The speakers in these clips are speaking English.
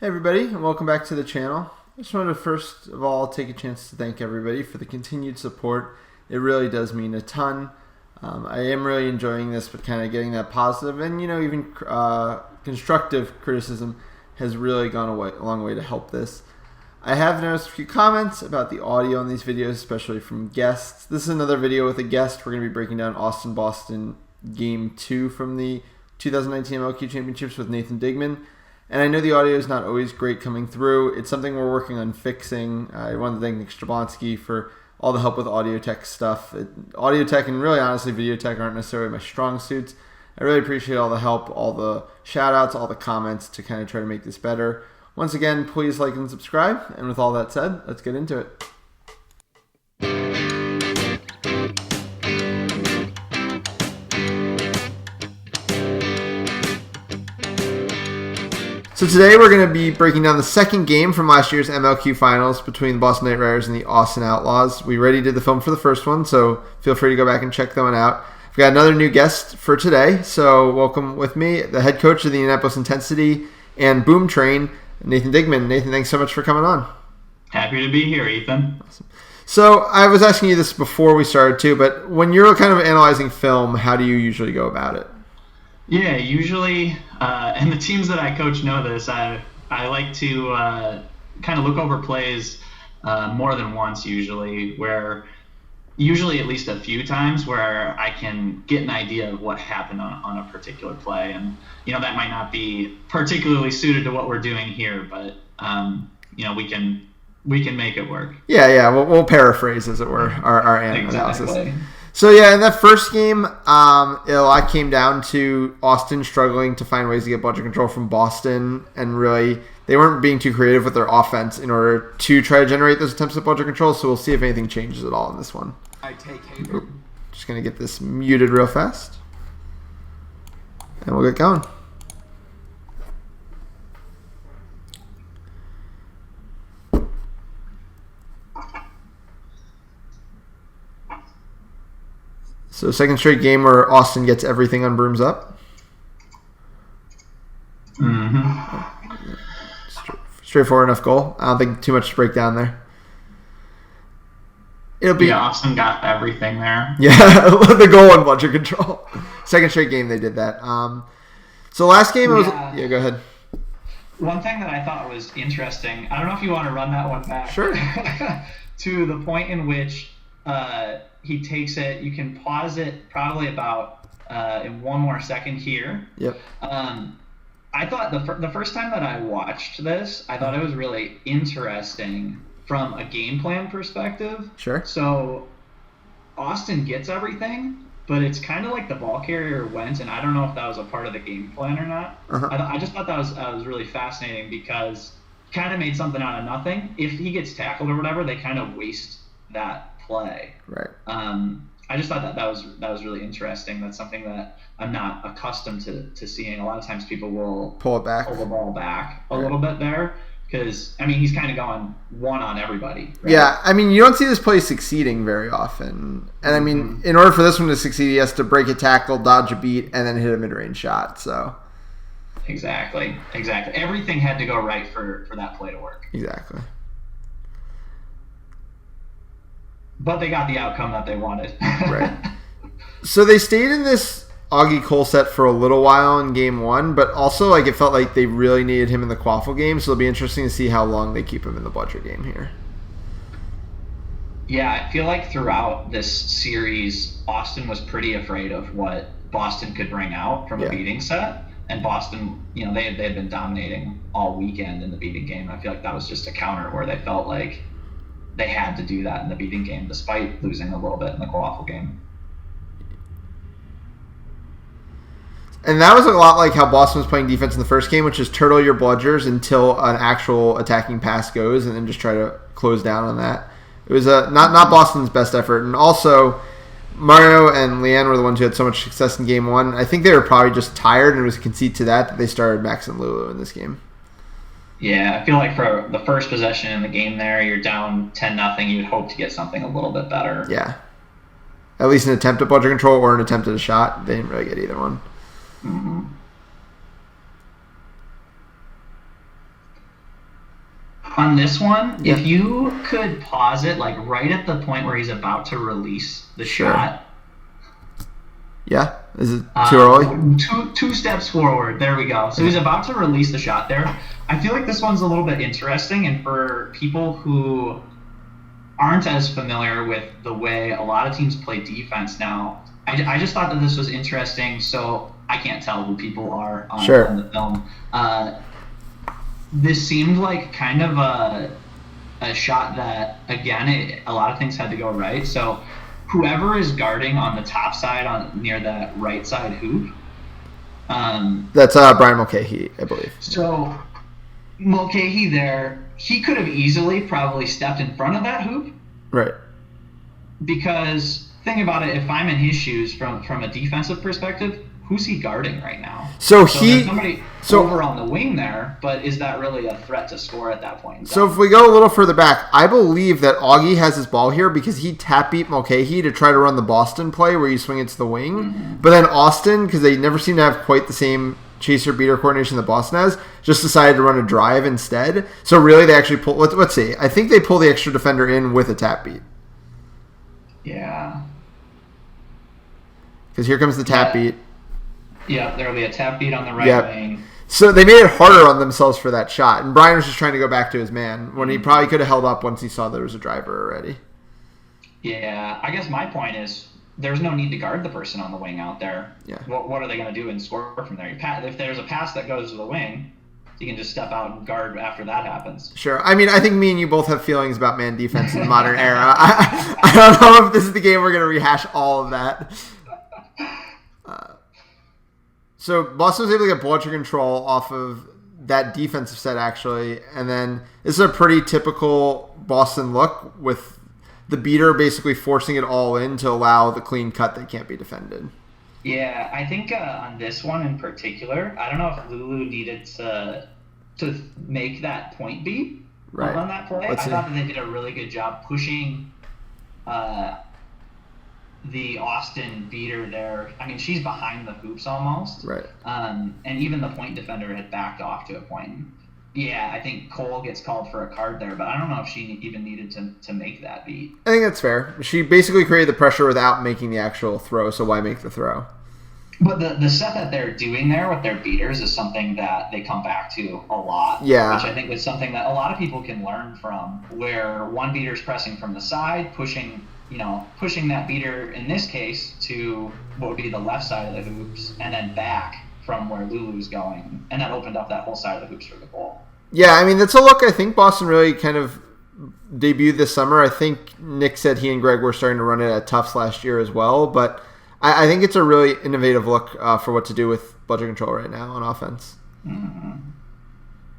Hey everybody, and welcome back to the channel. I just wanted to first of all take a chance to thank everybody for the continued support. It really does mean a ton. I am really enjoying this, but kind of getting that positive and even constructive criticism has really gone a long way to help this. I have noticed a few comments about the audio on these videos, especially from guests. This is another video with a guest. We're going to be breaking down Austin-Boston Game 2 from the 2019 MLQ Championships with Nathan Digmann. And I know the audio is not always great coming through. It's something we're working on fixing. I want to thank Nick Strablonsky for all the help with audio tech stuff. Audio tech and really honestly video tech aren't necessarily my strong suits. I really appreciate all the help, all the shout outs, all the comments to kind of try to make this better. Once again, please like and subscribe. And with all that said, let's get into it. So today we're going to be breaking down the second game from last year's MLQ Finals between the Boston Knight Riders and the Austin Outlaws. We already did the film for the first one, so feel free to go back and check that one out. We've got another new guest for today, so welcome with me, the head coach of the Indianapolis Intensity and Boom Train, Nathan Digmann. Nathan, thanks so much for coming on. Happy to be here, Ethan. Awesome. So I was asking you this before we started too, but when you're kind of analyzing film, how do you usually go about it? Yeah, usually, and the teams that I coach know this, I like to kind of look over plays more than once usually, at least a few times where I can get an idea of what happened on a particular play. And, that might not be particularly suited to what we're doing here, but, we can make it work. Yeah, we'll paraphrase, as it were, our analysis. Exactly. So yeah, in that first game, it a lot came down to Austin struggling to find ways to get budget control from Boston, and really they weren't being too creative with their offense in order to try to generate those attempts at budget control. So we'll see if anything changes at all in this one. Just gonna get this muted real fast, and we'll get going. So second straight game where Austin gets everything on brooms up. Mm-hmm. Straightforward enough goal. I don't think too much to break down there. Austin got everything there. Yeah, the goal and budget control. Second straight game they did that. So last game it was. Yeah, go ahead. One thing that I thought was interesting. I don't know if you want to run that one back. Sure. To the point in which. He takes it. You can pause it probably about in one more second here. Yep. I thought the first time that I watched this, I thought it was really interesting from a game plan perspective. Sure. So Austin gets everything, but it's kind of like the ball carrier went, and I don't know if that was a part of the game plan or not. Uh-huh. I just thought that was really fascinating because he kind of made something out of nothing. If he gets tackled or whatever, they kind of waste that play. Right. I just thought that was really interesting. That's something that I'm not accustomed to seeing. A lot of times people will pull the ball back a little bit there because he's kind of going one on everybody. Right? Yeah, you don't see this play succeeding very often. And in order for this one to succeed, he has to break a tackle, dodge a beat, and then hit a mid-range shot. So exactly. Everything had to go right for that play to work. Exactly. But they got the outcome that they wanted. Right. So they stayed in this Augie Cole set for a little while in game one, but also it felt like they really needed him in the Quaffle game, so it'll be interesting to see how long they keep him in the Bludger game here. Yeah, I feel like throughout this series, Austin was pretty afraid of what Boston could bring out from a beating set. And Boston, they had been dominating all weekend in the beating game. I feel like that was just a counter where they felt like they had to do that in the beating game, despite losing a little bit in the Quaffle game. And that was a lot like how Boston was playing defense in the first game, which is turtle your bludgers until an actual attacking pass goes, and then just try to close down on that. It was not Boston's best effort. And also, Mario and Leanne were the ones who had so much success in game one. I think they were probably just tired, and it was a conceit to that they started Max and Lulu in this game. Yeah, I feel like for the first possession in the game there, you're down 10-0. You'd hope to get something a little bit better. Yeah. At least an attempt at budget control or an attempt at a shot. They didn't really get either one. Mm-hmm. On this one, Yeah. if you could pause it like right at the point where he's about to release the shot. Yeah. Is it too early? Two steps forward. There we go. So he's about to release the shot there. I feel like this one's a little bit interesting, and for people who aren't as familiar with the way a lot of teams play defense now, I just thought that this was interesting. So I can't tell who people are on the film. This seemed like kind of a shot that, again, a lot of things had to go right. So whoever is guarding on the top side near that right side hoop. That's Brian Mulcahy, I believe. So Mulcahy there, he could have easily probably stepped in front of that hoop. Right. Because think about it, if I'm in his shoes from a defensive perspective, who's he guarding right now? So there's somebody over on the wing there, but is that really a threat to score at that point? So if we go a little further back, I believe that Augie has his ball here because he tap beat Mulcahy to try to run the Boston play where you swing it to the wing. Mm-hmm. But then Austin, because they never seem to have quite the same chaser beater coordination that Boston has, just decided to run a drive instead. So really they actually pull, let's see, I think they pull the extra defender in with a tap beat. Yeah. Because here comes the tap beat. Yeah, there'll be a tap beat on the right wing. So they made it harder on themselves for that shot. And Brian was just trying to go back to his man when he probably could have held up once he saw there was a driver already. Yeah, I guess my point is there's no need to guard the person on the wing out there. Yeah. What are they going to do and score from there? If there's a pass that goes to the wing, you can just step out and guard after that happens. Sure. I mean, I think me and you both have feelings about man defense in the modern era. I don't know if this is the game we're going to rehash all of that. So Boston was able to get ball control off of that defensive set, actually. And then this is a pretty typical Boston look with the beater basically forcing it all in to allow the clean cut that can't be defended. Yeah, I think on this one in particular, I don't know if Lulu needed to make that point beat on that play. I thought that they did a really good job pushing the Austin beater there. I mean, she's behind the hoops almost. Right. And even the point defender had backed off to a point. Yeah, I think Cole gets called for a card there, but I don't know if she even needed to make that beat. I think that's fair. She basically created the pressure without making the actual throw, so why make the throw? But the set that they're doing there with their beaters is something that they come back to a lot. Yeah. Which I think is something that a lot of people can learn from, where one beater's pressing from the side, pushing that beater, in this case, to what would be the left side of the hoops, and then back from where Lulu's going. And that opened up that whole side of the hoops for the ball. Yeah, I mean, that's a look I think Boston really kind of debuted this summer. I think Nick said he and Greg were starting to run it at Tufts last year as well, but I think it's a really innovative look for what to do with budget control right now on offense. Mm-hmm.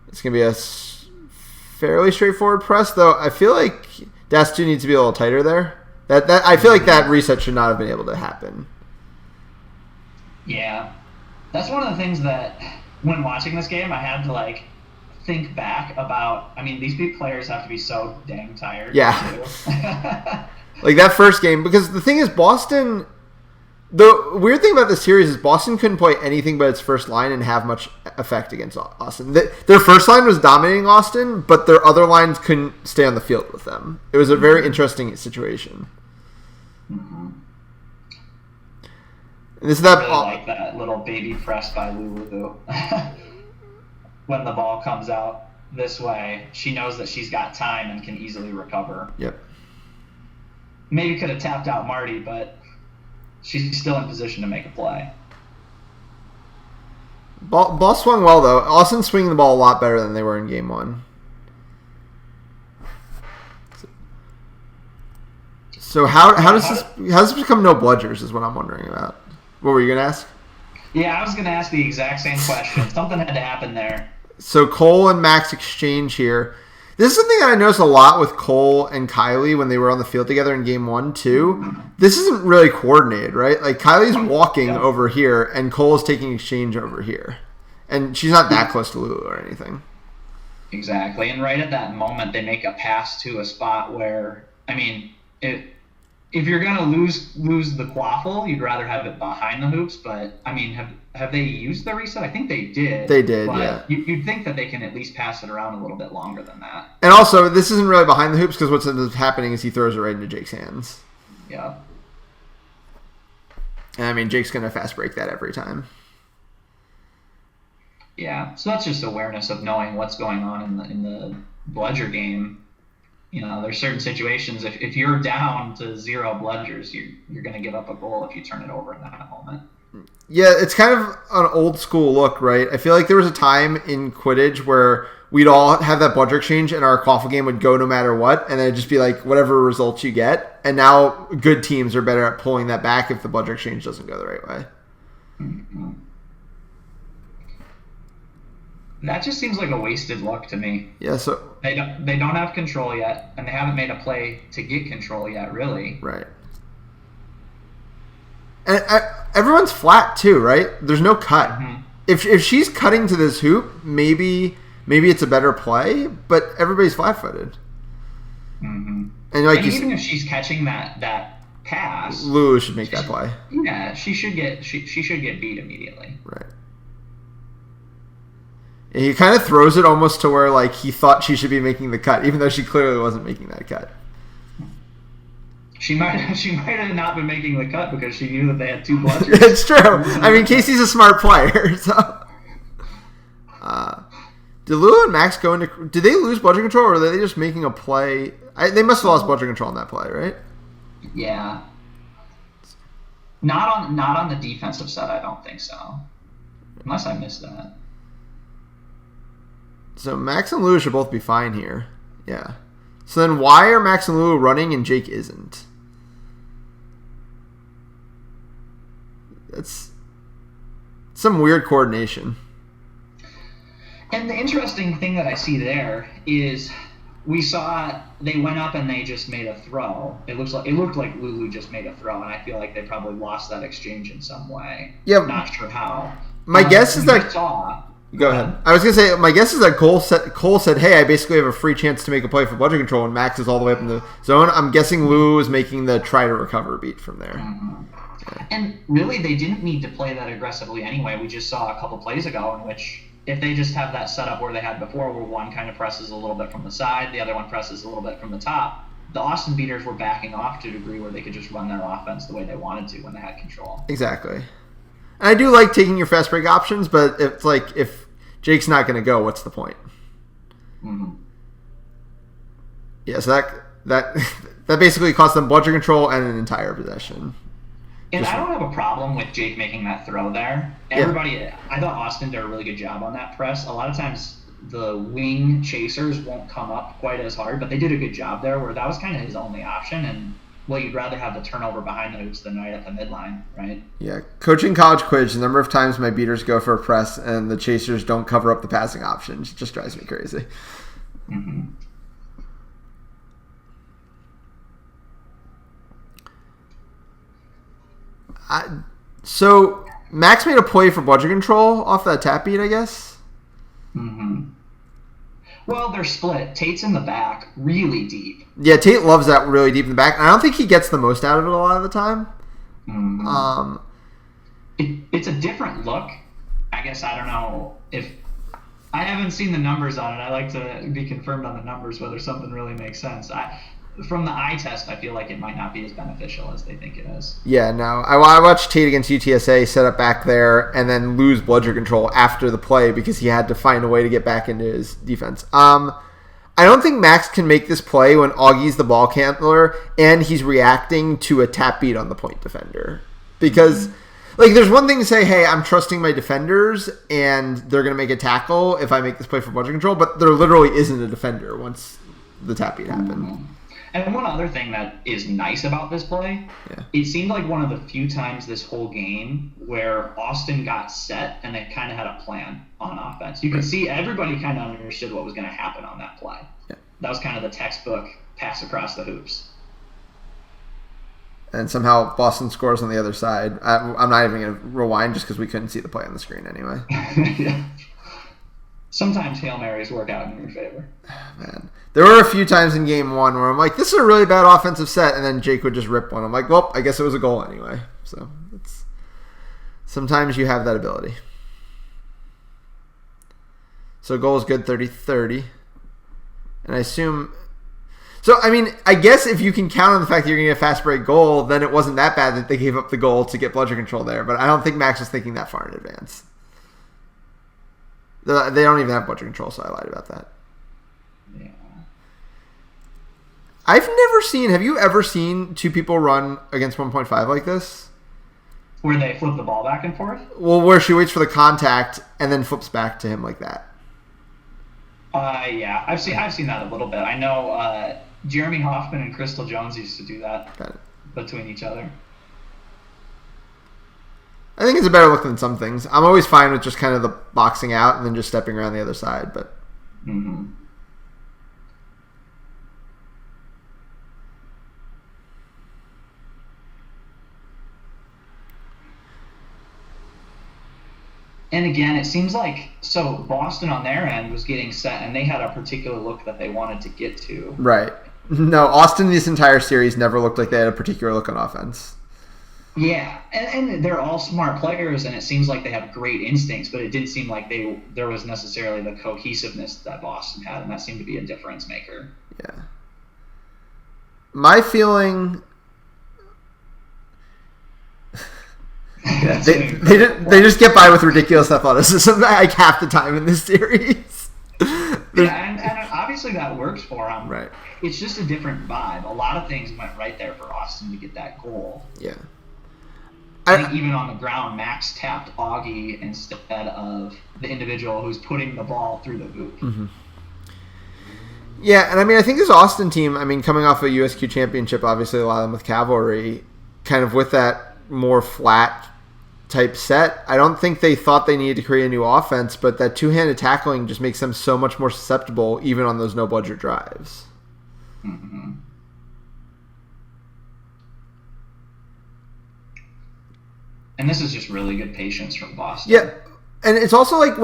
It's going to be a fairly straightforward press, though I feel like Das 2 needs to be a little tighter there. That I feel like that reset should not have been able to happen. Yeah. That's one of the things that, when watching this game, I had to, think back about. I mean, these big players have to be so dang tired. Yeah. Like that first game, because the thing is, Boston... The weird thing about this series is Boston couldn't play anything but its first line and have much effect against Austin. Their first line was dominating Austin, but their other lines couldn't stay on the field with them. It was a very interesting situation. Mm-hmm. And this is that. I really like that little baby press by Lulu. When the ball comes out this way, she knows that she's got time and can easily recover. Yep. Maybe could have tapped out Marty, but she's still in position to make a play. Ball swung well, though. Austin swinging the ball a lot better than they were in Game 1. So how does this become no bludgers is what I'm wondering about. What were you going to ask? Yeah, I was going to ask the exact same question. Something had to happen there. So Cole and Max exchange here. This is something that I noticed a lot with Cole and Kylie when they were on the field together in Game 1, too. This isn't really coordinated, right? Like, Kylie's walking over here, and Cole's taking exchange over here. And she's not that close to Lulu or anything. Exactly. And right at that moment, they make a pass to a spot where, I mean, if you're gonna lose the quaffle, you'd rather have it behind the hoops. But I mean, have they used the reset? I think they did. They did, but yeah. You'd think that they can at least pass it around a little bit longer than that. And also, this isn't really behind the hoops because what's ends up happening is he throws it right into Jake's hands. Yeah. And I mean, Jake's gonna fast break that every time. Yeah. So that's just awareness of knowing what's going on in the bludger game. There's certain situations, if you're down to 0 bludgers, you're going to give up a goal if you turn it over in that moment. Yeah, it's kind of an old school look, right? I feel like there was a time in Quidditch where we'd all have that bludger exchange and our quaffle game would go no matter what, and it'd just be like whatever results you get. And now good teams are better at pulling that back if the bludger exchange doesn't go the right way. Mm-hmm. That just seems like a wasted luck to me. Yeah, so they don't have control yet, and they haven't made a play to get control yet, really. Right. And everyone's flat too, right? There's no cut. Mm-hmm. If she's cutting to this hoop, maybe it's a better play, but everybody's flat-footed. Mm-hmm. And even if she's catching that pass, Lulu should make that play. Yeah, she should get beat immediately. Right. And he kind of throws it almost to where like he thought she should be making the cut, even though she clearly wasn't making that cut. She might have not been making the cut because she knew that they had 2 bludgers. It's true. I mean, Casey's a smart player. So, did Lulu and Max go into? Did they lose bludger control, or were they just making a play? They must have lost bludger control on that play, right? Yeah. Not on the defensive side, I don't think so. Unless I missed that. So Max and Lulu should both be fine here. Yeah. So then why are Max and Lulu running and Jake isn't? That's some weird coordination. And the interesting thing that I see there is we saw they went up and they just made a throw. It looked like Lulu just made a throw, and I feel like they probably lost that exchange in some way. Yeah. Not sure how. My guess is that... Go ahead. I was going to say, my guess is that Cole said, hey, I basically have a free chance to make a play for bludger control, and Max is all the way up in the zone. I'm guessing Lou is making the try to recover beat from there. Mm-hmm. Yeah. And really, they didn't need to play that aggressively anyway. We just saw a couple plays ago in which if they just have that setup where they had before, where one kind of presses a little bit from the side, the other one presses a little bit from the top, the Austin beaters were backing off to a degree where they could just run their offense the way they wanted to when they had control. Exactly. And I do like taking your fast break options, but it's like if Jake's not going to go, what's the point? Mm-hmm. Yeah, so that basically cost them bludger control and an entire possession. And I don't have a problem with Jake making that throw there. Everybody, I thought Austin did a really good job on that press. A lot of times the wing chasers won't come up quite as hard, but they did a good job there where that was kind of his only option. And, well, you'd rather have the turnover behind the hoops than right at the midline, right? Yeah, coaching college Quidditch, the number of times my beaters go for a press and the chasers don't cover up the passing options just drives me crazy. Mm-hmm. So Max made a play for bludger control off that tap beat, I guess. Mm-hmm. Well, they're split. Tate's in the back, really deep. Yeah, Tate loves that really deep in the back. I don't think he gets the most out of it a lot of the time. Mm-hmm. It's a different look. I guess I don't know if I haven't seen the numbers on it. I like to be confirmed on the numbers whether something really makes sense. From the eye test, I feel like it might not be as beneficial as they think it is. Yeah, no. I watched Tate against UTSA set up back there and then lose bludger control after the play because he had to find a way to get back into his defense. I don't think Max can make this play when Augie's the ball handler and he's reacting to a tap beat on the point defender. Because, like, there's one thing to say, hey, I'm trusting my defenders and they're going to make a tackle if I make this play for bludger control, but there literally isn't a defender once the tap beat happened. Mm-hmm. And one other thing that is nice about this play, it seemed like one of the few times this whole game where Austin got set and they kind of had a plan on offense. You could see everybody kind of understood what was going to happen on that play. Yeah. That was kind of the textbook pass across the hoops. And somehow Boston scores on the other side. I'm not even going to rewind just because we couldn't see the play on the screen anyway. Yeah. Sometimes Hail Marys work out in your favor. Man. There were a few times in game one where I'm like, this is a really bad offensive set, and then Jake would just rip one. I'm like, well, I guess it was a goal anyway. So sometimes you have that ability. So goal is good, 30-30. And I assume... So, I mean, I guess if you can count on the fact that you're going to get a fast break goal, then it wasn't that bad that they gave up the goal to get bludger control there. But I don't think Max was thinking that far in advance. They don't even have bludger control, so I lied about that. Yeah. I've never seen... Have you ever seen two people run against 1.5 like this? Where they flip the ball back and forth? Well, where she waits for the contact and then flips back to him like that. Yeah. I've seen that a little bit. I know Jeremy Hoffman and Crystal Jones used to do that between each other. I think it's a better look than some things. I'm always fine with just kind of the boxing out and then just stepping around the other side, but... Mm-hmm. And again, it seems like Boston on their end was getting set, and they had a particular look that they wanted to get to. Right. No, Austin this entire series never looked like they had a particular look on offense. Yeah, and they're all smart players, and it seems like they have great instincts, but it didn't seem like there was necessarily the cohesiveness that Boston had, and that seemed to be a difference maker. Yeah. My feeling... Yeah, they just get by with ridiculous athleticism like half the time in this series. Yeah, and obviously that works for them. Right. It's just a different vibe. A lot of things went right there for Austin to get that goal. Yeah. I think even on the ground, Max tapped Augie instead of the individual who's putting the ball through the hoop. Mm-hmm. Yeah, and I mean, I think this Austin team, I mean, coming off a USQ championship, obviously a lot of them with Cavalry, kind of with that more flat type set, I don't think they thought they needed to create a new offense, but that two-handed tackling just makes them so much more susceptible even on those no-budget drives. Mm-hmm. And this is just really good patience from Boston. Yeah, and it's also like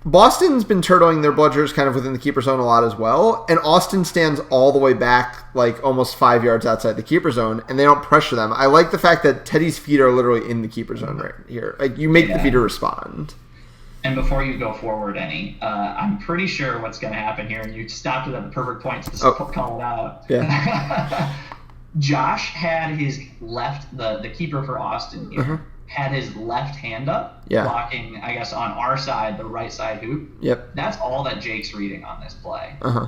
Boston's been turtling their bludgers kind of within the keeper zone a lot as well, and Austin stands all the way back, like almost 5 yards outside the keeper zone, and they don't pressure them. I like the fact that Teddy's feet are literally in the keeper zone right here. Like, you make the feeder respond. And before you go forward any, I'm pretty sure what's going to happen here, and you stopped it at the perfect point to call it out. Yeah. Josh had his the keeper for Austin here, had his left hand up, blocking, I guess, on our side, the right side hoop. Yep. That's all that Jake's reading on this play. Uh-huh.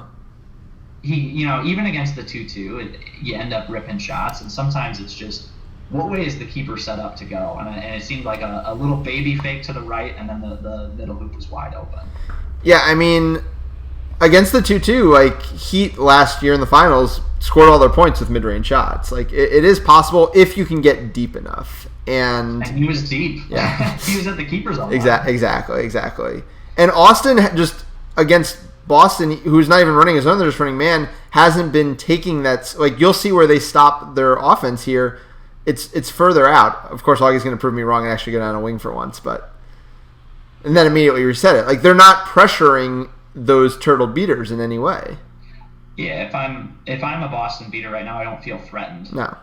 He, even against the 2-2, you end up ripping shots, and sometimes it's just, what way is the keeper set up to go? And it seemed like a little baby fake to the right, and then the middle hoop was wide open. Yeah, I mean, against the 2-2, like, Heat last year in the finals scored all their points with mid-range shots. Like, it is possible if you can get deep enough. And he was deep. Yeah. He was at the keeper's zone. Exactly. And Austin just, against Boston, who's not even running his own, they're just running man, hasn't been taking that. Like, you'll see where they stop their offense here. It's further out. Of course, Augie's going to prove me wrong and actually go down a wing for once, and then immediately reset it. Like, they're not pressuring those turtle beaters in any way. Yeah, if I'm a Boston beater right now, I don't feel threatened. No.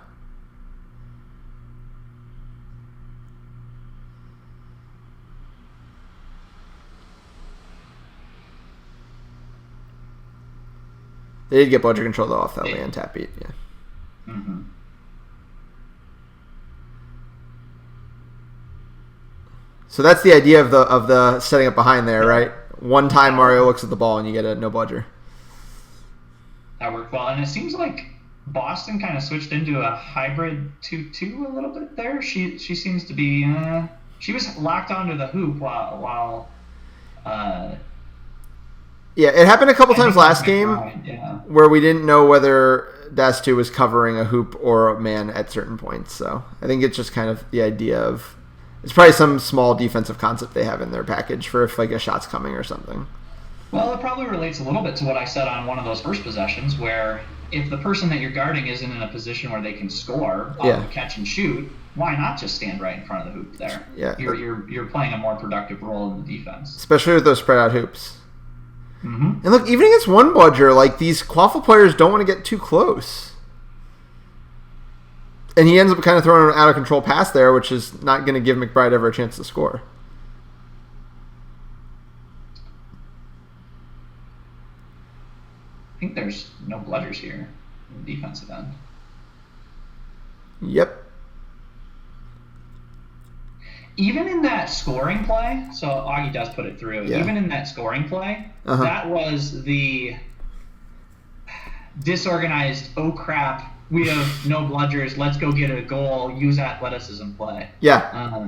They did get bludger control though off that land tap beat, yeah. Mm-hmm. So that's the idea of the setting up behind there, right? One time Mario looks at the ball and you get a no bludger. That worked well, and it seems like Boston kind of switched into a hybrid 2-2 a little bit there. She seems to be she was locked onto the hoop while yeah, it happened a couple times last game where we didn't know whether Das 2 was covering a hoop or a man at certain points. So I think it's just kind of the idea of it's probably some small defensive concept they have in their package for if like a shot's coming or something. Well, it probably relates a little bit to what I said on one of those first possessions where if the person that you're guarding isn't in a position where they can score off of catch and shoot, why not just stand right in front of the hoop there? Yeah. You're playing a more productive role in the defense. Especially with those spread out hoops. Mm-hmm. And look, even against one bludger, like these quaffle players don't want to get too close. And he ends up kind of throwing an out of control pass there, which is not going to give McBride ever a chance to score. I think there's no bludgers here in the defensive end. Yep. Even in that scoring play, so Augie does put it through. Yeah. Even in that scoring play, that was the disorganized, oh crap, we have no bludgers, let's go get a goal, use athleticism play. Yeah.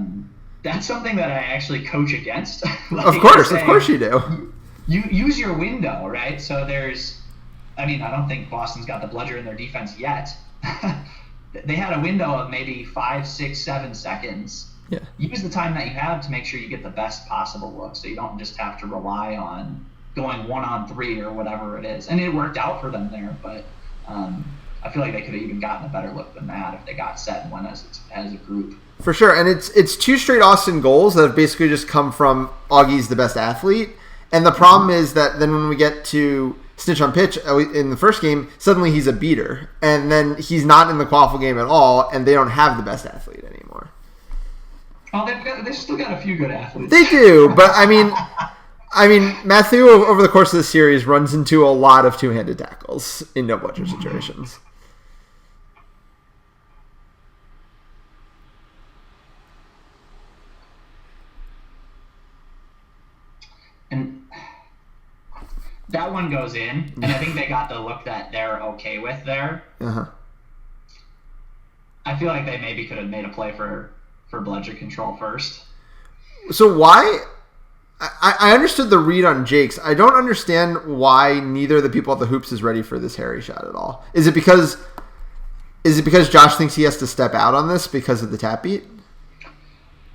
That's something that I actually coach against. Like, of course you do. You use your window, right? So I don't think Boston's got the bludger in their defense yet. They had a window of maybe 5, 6, 7 seconds. Yeah. Use the time that you have to make sure you get the best possible look, so you don't just have to rely on going 1-on-3 or whatever it is. And it worked out for them there, but I feel like they could have even gotten a better look than that if they got set and went as a group. For sure, and it's 2 straight Austin goals that have basically just come from Augie's the best athlete. And the problem is that then when we get to Snitch on pitch in the first game, suddenly he's a beater. And then he's not in the quaffle game at all, and they don't have the best athlete anymore. Oh, they've still got a few good athletes. They do, but I mean, Matthew over the course of the series runs into a lot of two-handed tackles in no bludger situations. And that one goes in, and I think they got the look that they're okay with there. Uh-huh. I feel like they maybe could have made a play for bludger control first. So why? I understood the read on Jake's. I don't understand why neither of the people at the hoops is ready for this Harry shot at all. Is it because Josh thinks he has to step out on this because of the tap beat?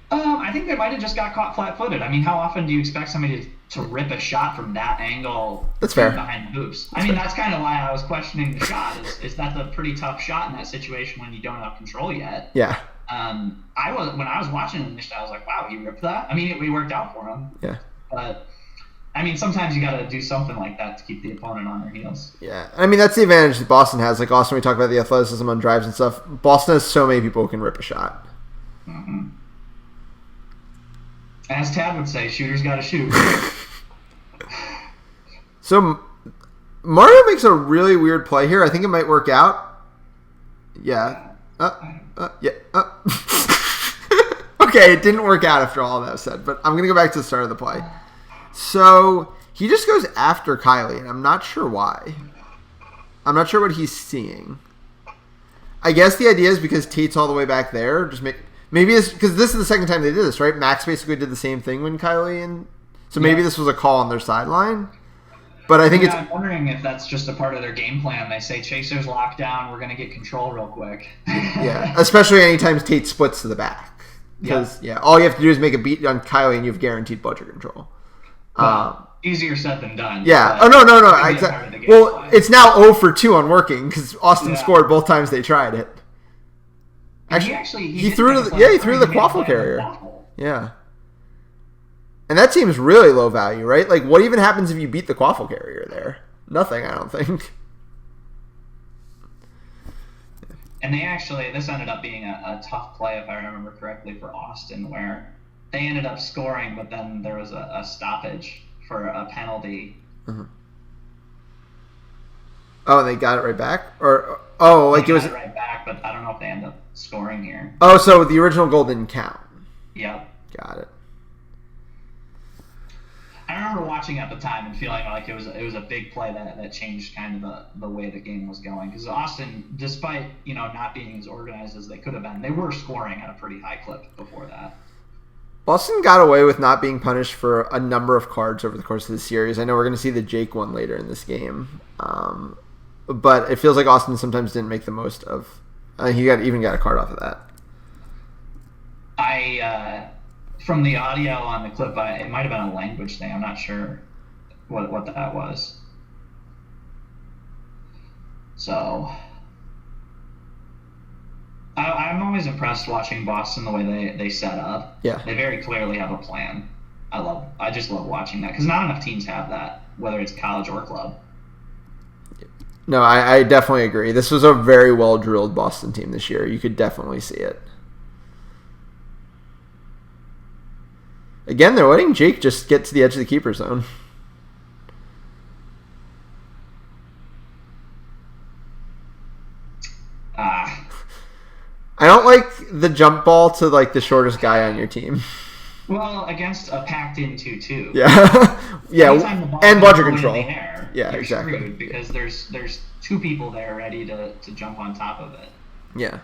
I think they might have just got caught flat-footed. I mean, how often do you expect somebody to rip a shot from that angle? That's fair. Behind the hoops. That's kind of why I was questioning the shot. Is that's a pretty tough shot in that situation when you don't have control yet. Yeah. When I was watching it initially, I was like, wow, he ripped that. It worked out for him. Yeah. But sometimes you got to do something like that to keep the opponent on their heels. Yeah. That's the advantage that Boston has. Like Austin, we talk about the athleticism on drives and stuff. Boston has so many people who can rip a shot. Mm-hmm. As Tad would say, shooters got to shoot. So Mario makes a really weird play here. I think it might work out. Yeah. Yeah. Okay, it didn't work out after all that was said, but I'm going to go back to the start of the play. So he just goes after Kylie, and I'm not sure why. I'm not sure what he's seeing. I guess the idea is because Tate's all the way back there. Maybe it's because this is the second time they did this, right? Max basically did the same thing when Kylie and so maybe this was a call on their sideline. But I think I'm wondering if that's just a part of their game plan. They say Chaser's locked down, we're going to get control real quick. Yeah, especially anytime Tate splits to the back. Because all you have to do is make a beat on Kylie and you have guaranteed bludger control. Easier said than done. Yeah. Oh no. Well, it's now 0 for 2 on working because Austin scored both times they tried it. Actually, he threw the quaffle carrier. Yeah. And that seems really low value, right? Like, what even happens if you beat the quaffle carrier there? Nothing, I don't think. And this ended up being a tough play, if I remember correctly, for Austin, where they ended up scoring, but then there was a stoppage for a penalty. Mm-hmm. Oh, and they got it right back? It was right back, but I don't know if they end up scoring here. Oh, so the original goal didn't count. Yep. Got it. I remember watching at the time and feeling like it was a big play that changed kind of the way the game was going. Because Austin, despite not being as organized as they could have been, they were scoring at a pretty high clip before that. Boston got away with not being punished for a number of cards over the course of the series. I know we're going to see the Jake one later in this game. But it feels like Austin sometimes didn't make the most of. He even got a card off of that. From the audio on the clip, it might have been a language thing. I'm not sure what that was. So I'm always impressed watching Boston the way they set up. Yeah. They very clearly have a plan. I just love watching that because not enough teams have that, whether it's college or club. No, I definitely agree. This was a very well-drilled Boston team this year. You could definitely see it. Again, they're letting Jake just get to the edge of the keeper zone. I don't like the jump ball to like the shortest guy on your team. Well, against a packed-in 2-2. Yeah, yeah, and budget control. Air, yeah, exactly. Because there's two people there ready to jump on top of it. Yeah.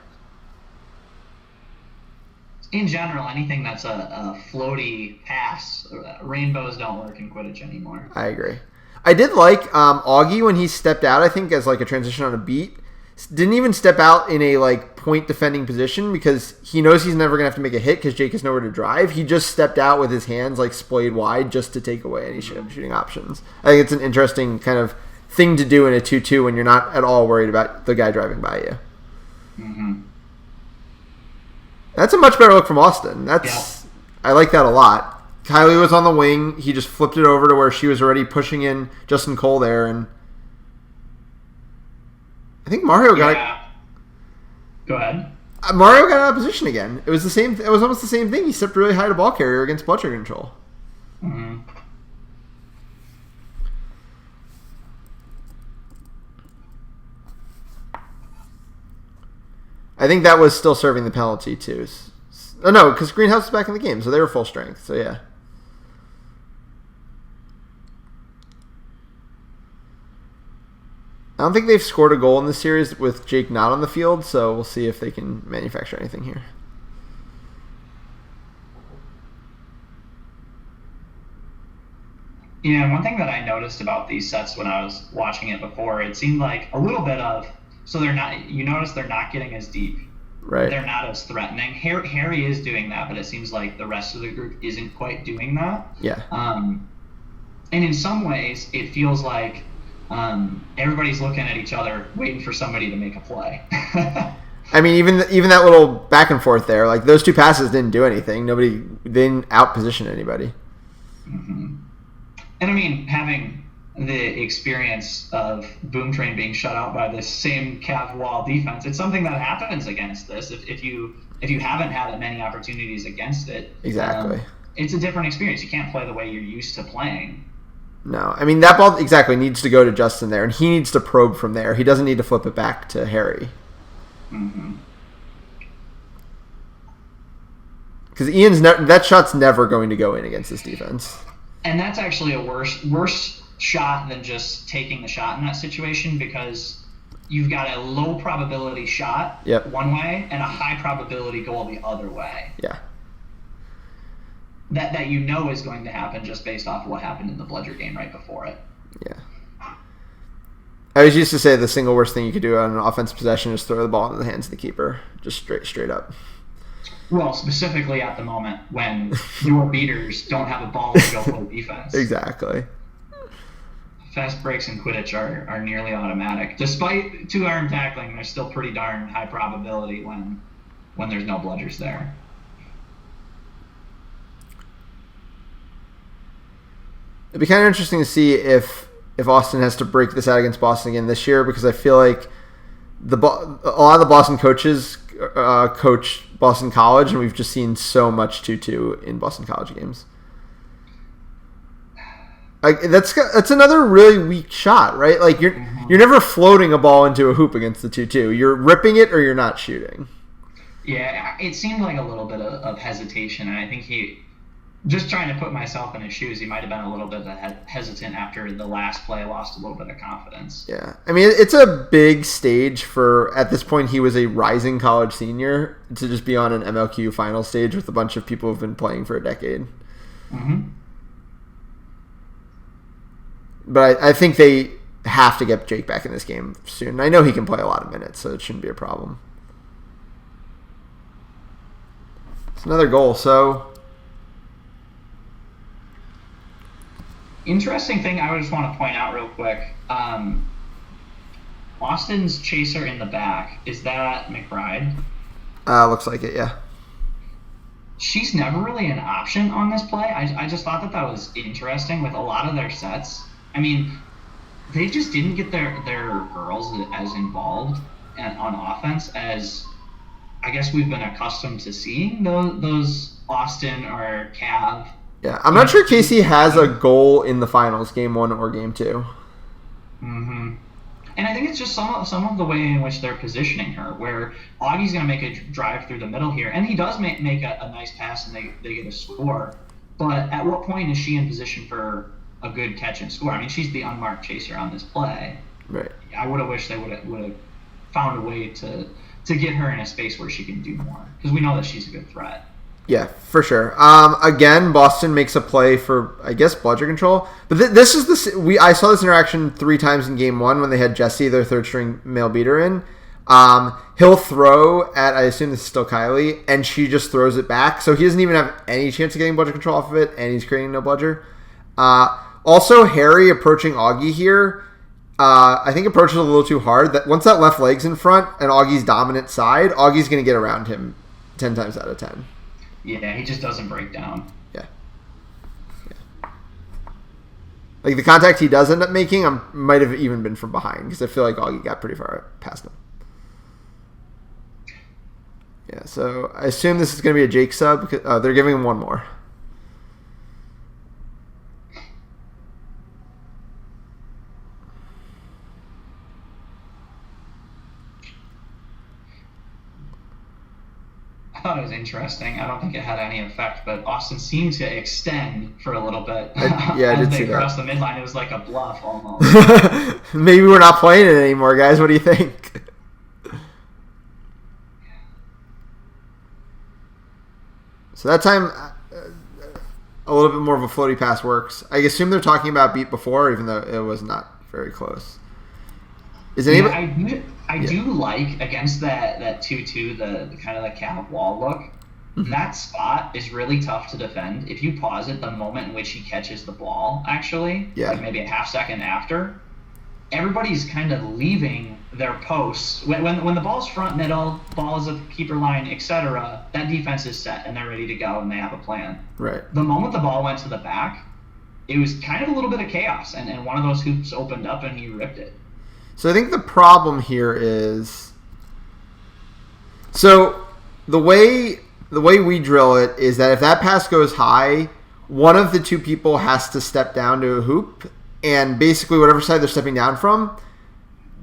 In general, anything that's a floaty pass, rainbows don't work in Quidditch anymore. I agree. I did like Augie when he stepped out, I think, as like a transition on a beat. Didn't even step out in a like point defending position because he knows he's never going to have to make a hit because Jake has nowhere to drive. He just stepped out with his hands like splayed wide just to take away any shooting options. I think it's an interesting kind of thing to do in a 2-2 when you're not at all worried about the guy driving by you. Mm-hmm. That's a much better look from Austin. I like that a lot. Kylie was on the wing. He just flipped it over to where she was already pushing in Justin Cole there, and I think Mario got. Go ahead. Mario got out of position again. It was the same. It was almost the same thing. He stepped really high to ball carrier against budget control. Mm-hmm. I think that was still serving the penalty too. Oh no, because Greenhouse was back in the game, so they were full strength. So yeah. I don't think they've scored a goal in this series with Jake not on the field, so we'll see if they can manufacture anything here. Yeah, one thing that I noticed about these sets when I was watching it before, it seemed like a little bit of, so they're not, you notice they're not getting as deep. Right. They're not as threatening. Harry is doing that, but it seems like the rest of the group isn't quite doing that. Yeah. And in some ways, it feels like everybody's looking at each other, waiting for somebody to make a play. I mean, even that little back and forth there, like those two passes didn't do anything. They didn't outposition anybody. Mm-hmm. And I mean, having the experience of Boom Train being shut out by this same Cav wall defense, it's something that happens against this. If you haven't had many opportunities against it, exactly, it's a different experience. You can't play the way you're used to playing. No, I mean that ball exactly needs to go to Justin there, and he needs to probe from there. He doesn't need to flip it back to Harry. Mm-hmm. Because that shot's never going to go in against this defense. And that's actually a worse shot than just taking the shot in that situation, because you've got a low probability shot one way and a high probability goal the other way. Yeah. That you know is going to happen just based off of what happened in the Bludger game right before it. Yeah. I always used to say the single worst thing you could do on an offensive possession is throw the ball into the hands of the keeper, just straight up. Well, specifically at the moment when your beaters don't have a ball to go play defense. Exactly. Fast breaks in Quidditch are nearly automatic. Despite two-arm tackling, they're still pretty darn high probability when there's no bludgers there. It'd be kind of interesting to see if Austin has to break this out against Boston again this year, because I feel like a lot of the Boston coaches coach Boston College, and we've just seen so much 2-2 in Boston College games. Like that's another really weak shot, right? Like you're never floating a ball into a hoop against the 2-2. You're ripping it or you're not shooting. Yeah, it seemed like a little bit of hesitation, and I think he, just trying to put myself in his shoes, he might have been a little bit hesitant after the last play, lost a little bit of confidence. Yeah. I mean, it's a big stage for, at this point, he was a rising college senior, to just be on an MLQ final stage with a bunch of people who've been playing for a decade. Mm-hmm. But I think they have to get Jake back in this game soon. I know he can play a lot of minutes, so it shouldn't be a problem. It's another goal, so... Interesting thing I just want to point out real quick. Austin's chaser in the back, is that McBride? Looks like it, yeah. She's never really an option on this play. I just thought that was interesting with a lot of their sets. I mean, they just didn't get their girls as involved on offense as I guess we've been accustomed to seeing those Austin or Cav. Yeah, I'm not sure Casey has a goal in the finals, game 1 or game 2. Mm-hmm. And I think it's just some of the way in which they're positioning her, where Augie's going to make a drive through the middle here, and he does make a nice pass and they get a score. But at what point is she in position for a good catch and score? I mean, she's the unmarked chaser on this play. Right. I would have wished they would have found a way to get her in a space where she can do more, because we know that she's a good threat. Yeah, for sure. Again, Boston makes a play for, I guess, bludger control. But this is I saw this interaction 3 times in game 1 when they had Jesse, their third string male beater, in. He'll throw at, I assume this is still Kylie, and she just throws it back. So he doesn't even have any chance of getting bludger control off of it, and he's creating no bludger. Also, Harry approaching Augie here, I think approaches a little too hard. That once that left leg's in front and Augie's dominant side, Augie's going to get around him 10 times out of 10. Yeah, he just doesn't break down. Yeah. Like, the contact he does end up making might have even been from behind, because I feel like Augie got pretty far past him. Yeah, so I assume this is going to be a Jake sub, because they're giving him one more. I thought it was interesting. I don't think it had any effect, but Austin seemed to extend for a little bit. I did see that. As they crossed the midline, it was like a bluff almost. Maybe we're not playing it anymore, guys. What do you think? So that time, a little bit more of a floaty pass works. I assume they're talking about beat before, even though it was not very close. Is anybody? I do like against that 2-2, the kind of the cap wall look. Mm-hmm. That spot is really tough to defend. If you pause it the moment in which he catches the ball, actually, like maybe a half second after, everybody's kind of leaving their posts. When the ball's front middle, ball is at the keeper line, etc., that defense is set and they're ready to go and they have a plan. Right. The moment the ball went to the back, it was kind of a little bit of chaos, and one of those hoops opened up and he ripped it. So I think the problem here is, so the way we drill it is that if that pass goes high, one of the two people has to step down to a hoop, and basically whatever side they're stepping down from,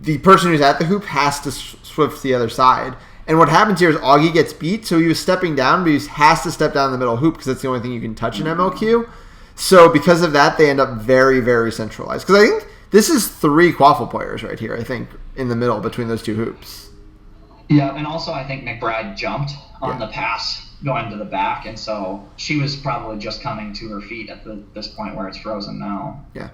the person who's at the hoop has to swift to the other side. And what happens here is Augie gets beat, so he was stepping down, but he has to step down in the middle hoop because that's the only thing you can touch in MLQ. So because of that, they end up very, very centralized. Because I think this is 3 Quaffle players right here, I think, in the middle between those two hoops. Yeah, and also I think McBride jumped on the pass going to the back, and so she was probably just coming to her feet at this point where it's frozen now. Yeah.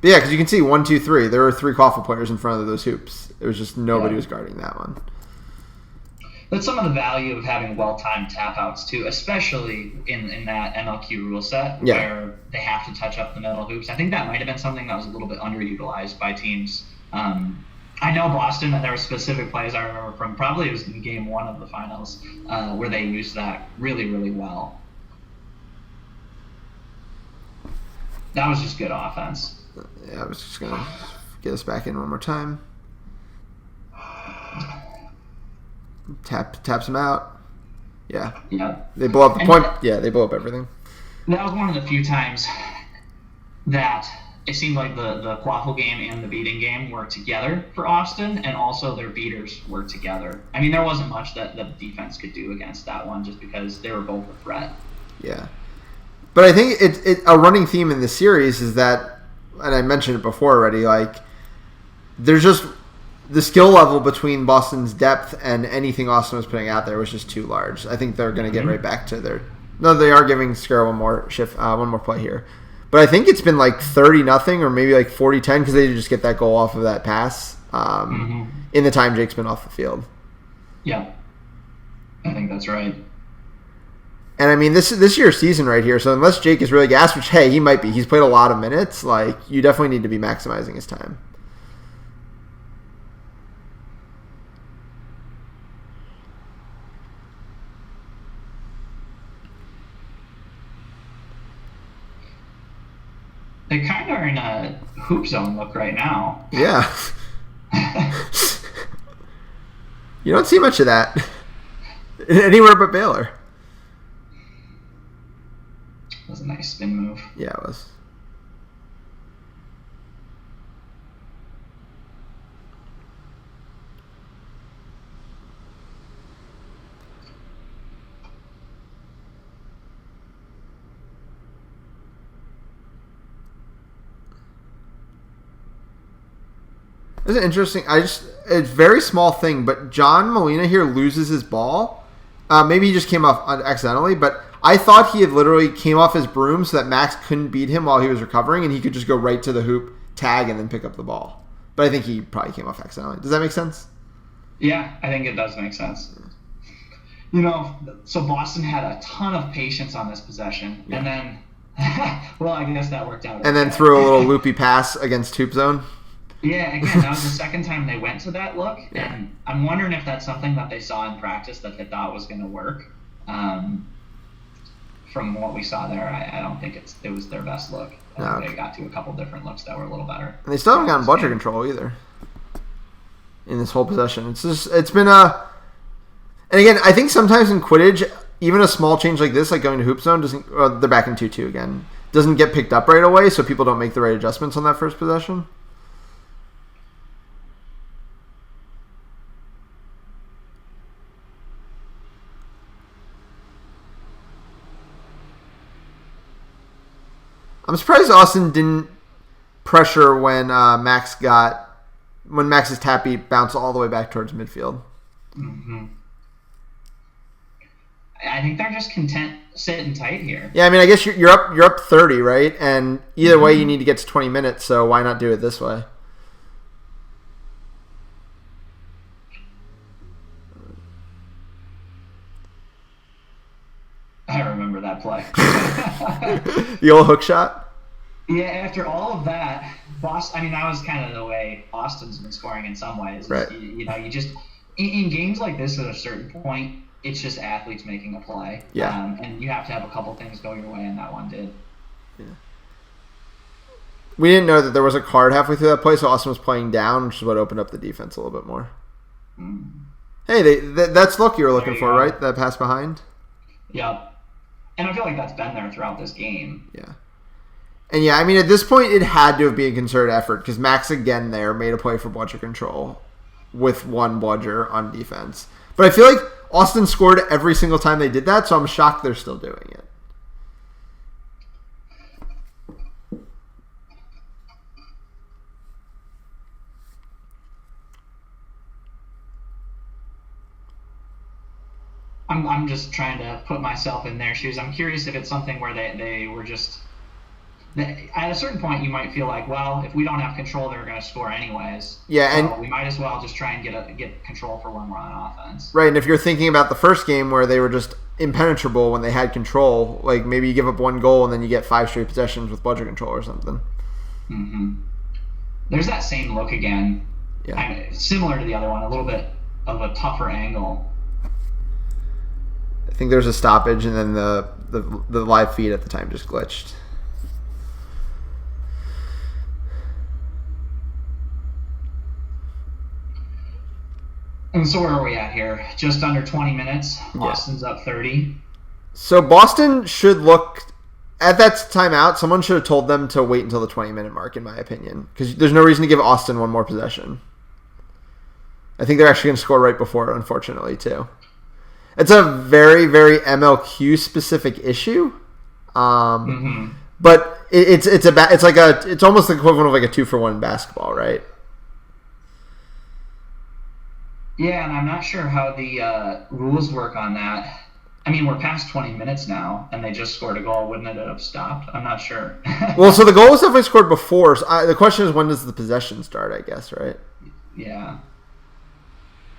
But yeah, because you can see 1, 2, 3. There were 3 Quaffle players in front of those hoops. It was just nobody was guarding that one. That's some of the value of having well-timed tap-outs, too, especially in that MLQ rule set where they have to touch up the middle hoops. I think that might have been something that was a little bit underutilized by teams. I know Boston, there were specific plays I remember from, probably it was in game 1 of the finals, where they used that really, really well. That was just good offense. Yeah, I was just going to get us back in one more time. Taps him out. Yeah. They blow up the point. They blow up everything. That was one of the few times that it seemed like the Quaffle game and the beating game worked together for Austin, and also their beaters worked together. I mean, there wasn't much that the defense could do against that one just because they were both a threat. Yeah. But I think a running theme in this series is that, and I mentioned it before already, like, there's just the skill level between Boston's depth and anything Austin was putting out there was just too large. I think they're going to get right back to their... No, they are giving Scar one more play here. But I think it's been like 30-0 or maybe like 40-10 because they just get that goal off of that pass in the time Jake's been off the field. Yeah, I think that's right. And I mean, this is your season right here, so unless Jake is really gassed, which, hey, he might be. He's played a lot of minutes. Like, you definitely need to be maximizing his time. They kind of are in a hoop zone look right now. Yeah. You don't see much of that anywhere but Baylor. That was a nice spin move. Yeah, it was. It's interesting. It's a very small thing, but John Molina here loses his ball. Maybe he just came off accidentally, but I thought he had literally came off his broom so that Max couldn't beat him while he was recovering, and he could just go right to the hoop, tag, and then pick up the ball. But I think he probably came off accidentally. Does that make sense? Yeah, I think it does make sense. So Boston had a ton of patience on this possession, and then, well, I guess that worked out. And then threw a little loopy pass against hoop zone. Yeah, again, that was the second time they went to that look, and I'm wondering if that's something that they saw in practice that they thought was going to work. From what we saw there, I don't think it was their best look. They got to a couple different looks that were a little better. And they still haven't gotten bludger control either in this whole possession. It's been a... And again, I think sometimes in Quidditch, even a small change like this, like going to hoop zone, they're back in 2-2 again, doesn't get picked up right away, so people don't make the right adjustments on that first possession. I'm surprised Austin didn't pressure when Max's tappy bounced all the way back towards midfield. Mm-hmm. I think they're just content sitting tight here. Yeah, I mean, I guess you're up 30, right? And either way, you need to get to 20 minutes. So why not do it this way? I remember that play. The old hook shot? Yeah, after all of that, that was kind of the way Austin's been scoring in some ways. Right. You just, in games like this at a certain point, it's just athletes making a play. Yeah. And you have to have a couple things go your way, and that one did. Yeah. We didn't know that there was a card halfway through that play, so Austin was playing down, which is what opened up the defense a little bit more. Mm. Hey, that's look you were looking for, right? That pass behind? Yep. And I feel like that's been there throughout this game. Yeah. And yeah, I mean, at this point, it had to have been a concerted effort because Max again there made a play for bludger control with one bludger on defense. But I feel like Austin scored every single time they did that, so I'm shocked they're still doing it. I'm just trying to put myself in their shoes. I'm curious if it's something where they were just... At a certain point, you might feel like, well, if we don't have control, they're going to score anyways. Yeah, so and we might as well just try and get control for when we're on offense. Right, and if you're thinking about the first game where they were just impenetrable when they had control, like maybe you give up one goal and then you get 5 straight possessions with bludger control or something. Mm-hmm. There's that same look again. Yeah. Similar to the other one, a little bit of a tougher angle. I think there's a stoppage, and then the live feed at the time just glitched. And so where are we at here? Just under 20 minutes. Yeah. Boston's up 30. So Boston should look... At that timeout, someone should have told them to wait until the 20-minute mark, in my opinion. Because there's no reason to give Austin one more possession. I think they're actually going to score right before, unfortunately, too. It's a very, very MLQ-specific issue. But it's almost the equivalent of like a 2-for-1 in basketball, right? Yeah, and I'm not sure how the rules work on that. I mean, we're past 20 minutes now, and they just scored a goal. Wouldn't it have stopped? I'm not sure. Well, so the goal was definitely scored before. So the question is, when does the possession start, I guess, right? Yeah.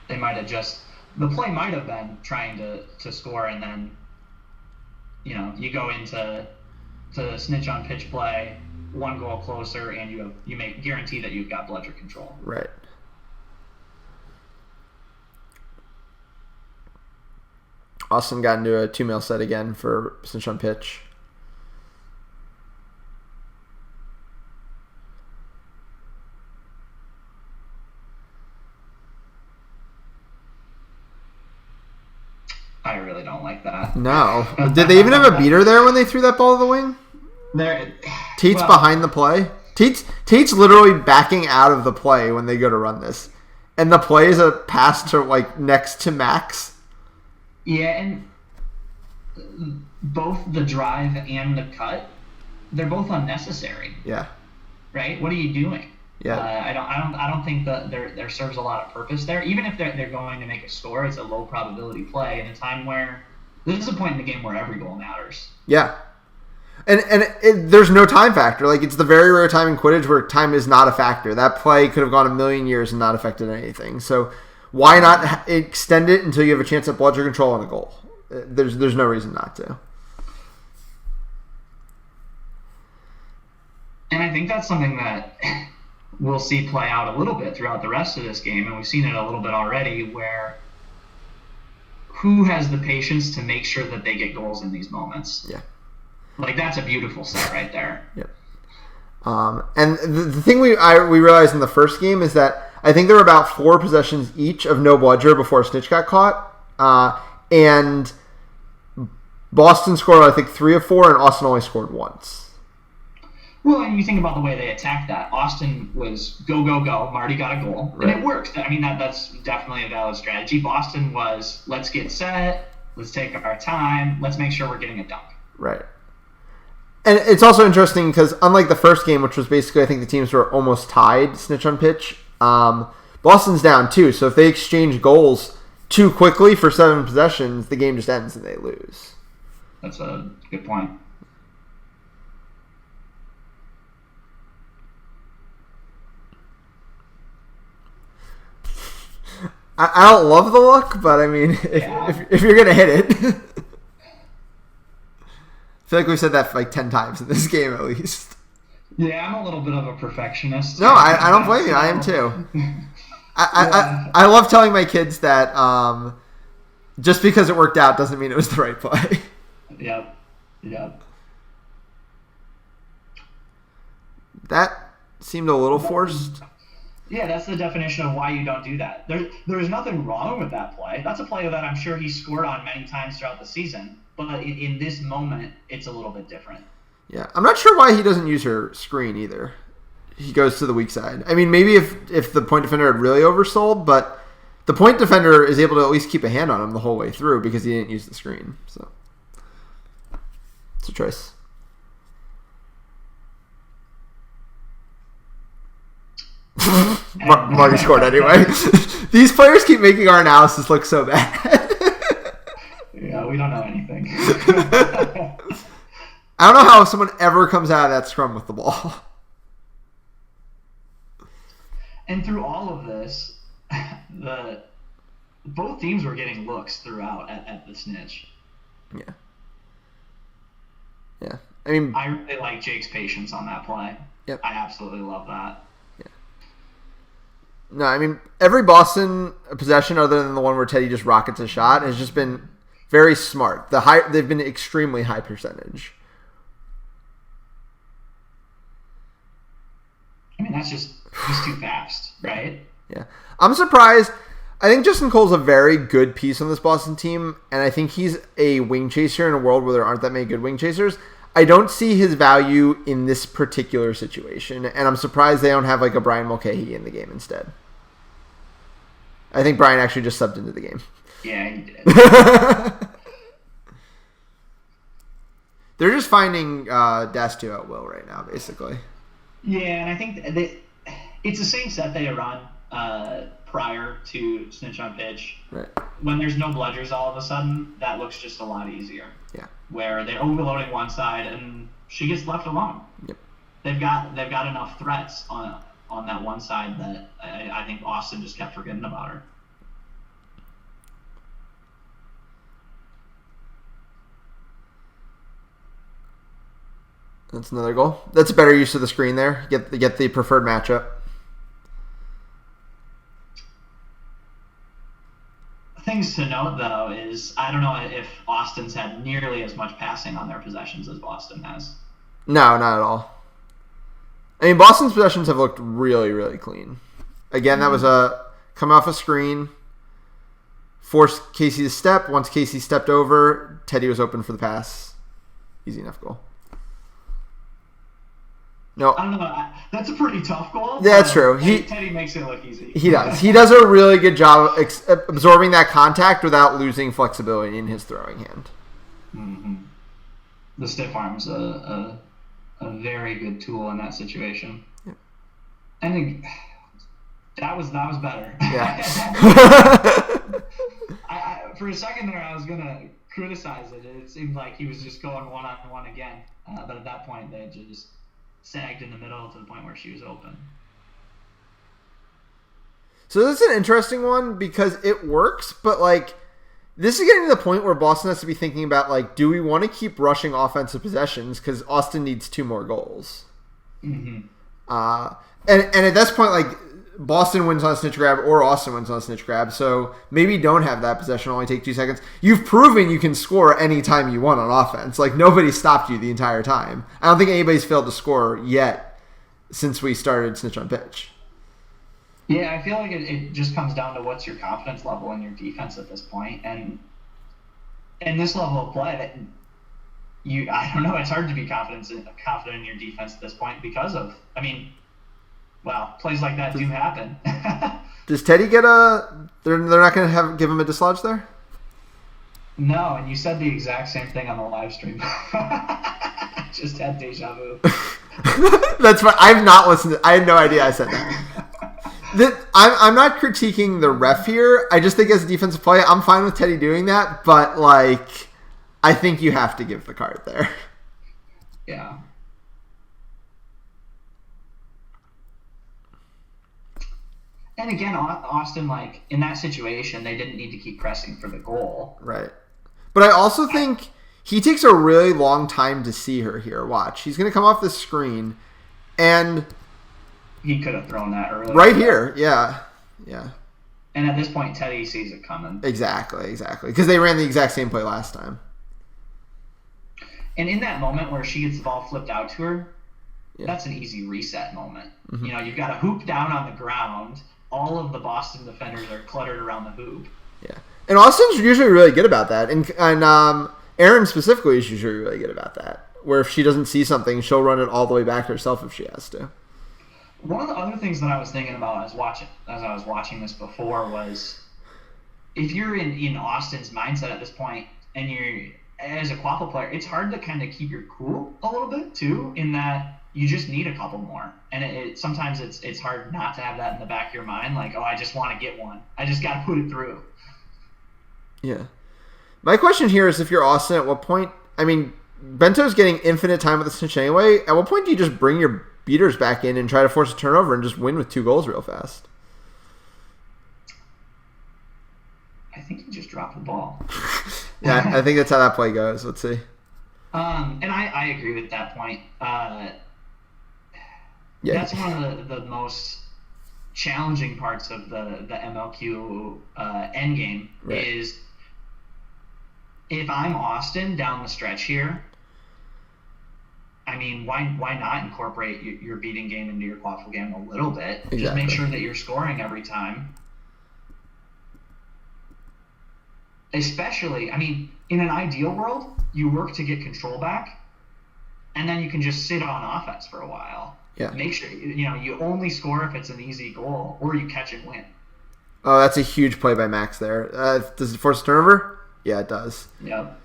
They might have just... The play might have been trying to score, and then, you go into snitch on pitch play, one goal closer, and you make guarantee that you've got bludger control. Right. Austin got into a 2-mil set again for snitch on pitch. I really don't like that. No. Did they even have a beater there when they threw that ball to the wing? Tate's behind the play. Tate's literally backing out of the play when they go to run this. And the play is a pass to, like, next to Max. Yeah, and both the drive and the cut, they're both unnecessary. Yeah. Right? What are you doing? Yeah. I don't think that there serves a lot of purpose there. Even if they're going to make a score, it's a low probability play in a time where this is a point in the game where every goal matters. Yeah. And there's no time factor. Like, it's the very rare time in Quidditch where time is not a factor. That play could have gone a million years and not affected anything. So why not extend it until you have a chance at bludger control and a goal? There's no reason not to. And I think that's something that we'll see play out a little bit throughout the rest of this game, and we've seen it a little bit already, where who has the patience to make sure that they get goals in these moments? Yeah. Like, that's a beautiful set right there. Yep. And the thing we realized in the first game is that I think there were about 4 possessions each of no bludger before Snitch got caught. And Boston scored, I think, 3 of 4, and Austin only scored once. Well, and you think about the way they attacked that. Austin was go, go, go. Marty got a goal. Right. And it worked. I mean, that's definitely a valid strategy. Boston was, let's get set. Let's take our time. Let's make sure we're getting a dunk. Right. And it's also interesting because unlike the first game, which was basically, I think the teams were almost tied, Snitch on pitch, Boston's down 2. So if they exchange goals too quickly for 7 possessions, the game just ends and they lose. That's a good point. I don't love the look, but I mean, if you're going to hit it. I feel like we've said that like 10 times in this game at least. Yeah, I'm a little bit of a perfectionist. No, I don't blame you. I am too. I love telling my kids that just because it worked out doesn't mean it was the right play. Yep. That seemed a little forced. Yeah, that's the definition of why you don't do that. There's nothing wrong with that play. That's a play that I'm sure he scored on many times throughout the season. But in this moment, it's a little bit different. Yeah, I'm not sure why he doesn't use her screen either. He goes to the weak side. I mean, maybe if the point defender had really oversold, but the point defender is able to at least keep a hand on him the whole way through because he didn't use the screen. So it's a choice. Marty scored anyway. These players keep making our analysis look so bad. Yeah, we don't know anything. I don't know how someone ever comes out of that scrum with the ball. And through all of this, both teams were getting looks throughout at the Snitch. Yeah. I mean, I really like Jake's patience on that play. Yep. I absolutely love that. No, I mean, every Boston possession other than the one where Teddy just rockets a shot has just been very smart. They've been extremely high percentage. I mean, he's too fast, right? Yeah. I'm surprised. I think Justin Cole's a very good piece on this Boston team, and I think he's a wing chaser in a world where there aren't that many good wing chasers. I don't see his value in this particular situation, and I'm surprised they don't have like a Brian Mulcahy in the game instead. I think Brian actually just subbed into the game. Yeah, he did. They're just finding Dastu at will right now, basically. Yeah, and I think it's the same set they run prior to Snitch on pitch. Right. When there's no bludgers all of a sudden, that looks just a lot easier. Yeah. Where they're overloading one side and she gets left alone. Yep. They've got enough threats on that one side that I think Austin just kept forgetting about her. That's another goal. That's a better use of the screen there. Get the preferred matchup. Things to note, though, is I don't know if Austin's had nearly as much passing on their possessions as Boston has. No, not at all. I mean, Boston's possessions have looked really, really clean. Again, that was a come off a screen. forced Casey to step. Once Casey stepped over, Teddy was open for the pass. Easy enough goal. No, I don't know. That's a pretty tough goal. Yeah, that's true. Teddy makes it look easy. He does. He does a really good job absorbing that contact without losing flexibility in his throwing hand. Mm-hmm. The stiff arm's a very good tool in that situation. Yeah. And that was better. Yeah. For a second there, I was gonna criticize it. It seemed like he was just going one-on-one again. But at that point, they just sagged in the middle to the point where she was open. So this is an interesting one because it works, but like this is getting to the point where Boston has to be thinking about like, do we want to keep rushing offensive possessions because Austin needs 2 more goals? Mm-hmm. And at this point, like Boston wins on a snitch grab or Austin wins on a snitch grab, so maybe don't have that possession only take 2 seconds. You've proven you can score any time you want on offense. Like nobody stopped you the entire time. I don't think anybody's failed to score yet since we started snitch on pitch. Yeah, I feel like it just comes down to what's your confidence level in your defense at this point. And in this level of play, I don't know, it's hard to be confident in your defense at this point because of, plays like that do happen. Does Teddy get they're not going to give him a dislodge there? No, and you said the exact same thing on the live stream. Just had deja vu. That's fine. I've not listened I had no idea I said that. I'm not critiquing the ref here. I just think as a defensive play, I'm fine with Teddy doing that, but like, I think you have to give the card there. Yeah. And again, Austin, like in that situation, they didn't need to keep pressing for the goal. Right. But I also think he takes a really long time to see her here. Watch. He's going to come off the screen and he could have thrown that earlier. Right here, yeah. And at this point, Teddy sees it coming. Exactly. Because they ran the exact same play last time. And in that moment where she gets the ball flipped out to her, that's an easy reset moment. Mm-hmm. You know, you've got a hoop down on the ground. All of the Boston defenders are cluttered around the hoop. Yeah. And Austin's usually really good about that. And Erin specifically is usually really good about that. Where if she doesn't see something, she'll run it all the way back herself if she has to. One of the other things that I was thinking about as I was watching this before was if you're in Austin's mindset at this point and you're as a quaffle player, it's hard to kind of keep your cool a little bit too, in that you just need a couple more. And sometimes it's hard not to have that in the back of your mind, like, oh, I just want to get one. I just got to put it through. Yeah. My question here is if you're Austin, at what point, Bento's getting infinite time with the snitch anyway. At what point do you just bring your beaters back in and try to force a turnover and just win with 2 goals real fast? I think he just dropped the ball. Yeah, I think that's how that play goes. Let's see. And I agree with that point. That's one of the most challenging parts of the MLQ Endgame is if I'm Austin down the stretch here, why not incorporate your beating game into your quaffle game a little bit? Exactly. Just make sure that you're scoring every time. Especially, in an ideal world, you work to get control back, and then you can just sit on offense for a while. Yeah. Make sure, you only score if it's an easy goal, or you catch and win. Oh, that's a huge play by Max there. Does it force a turnover? Yeah, it does. Yep.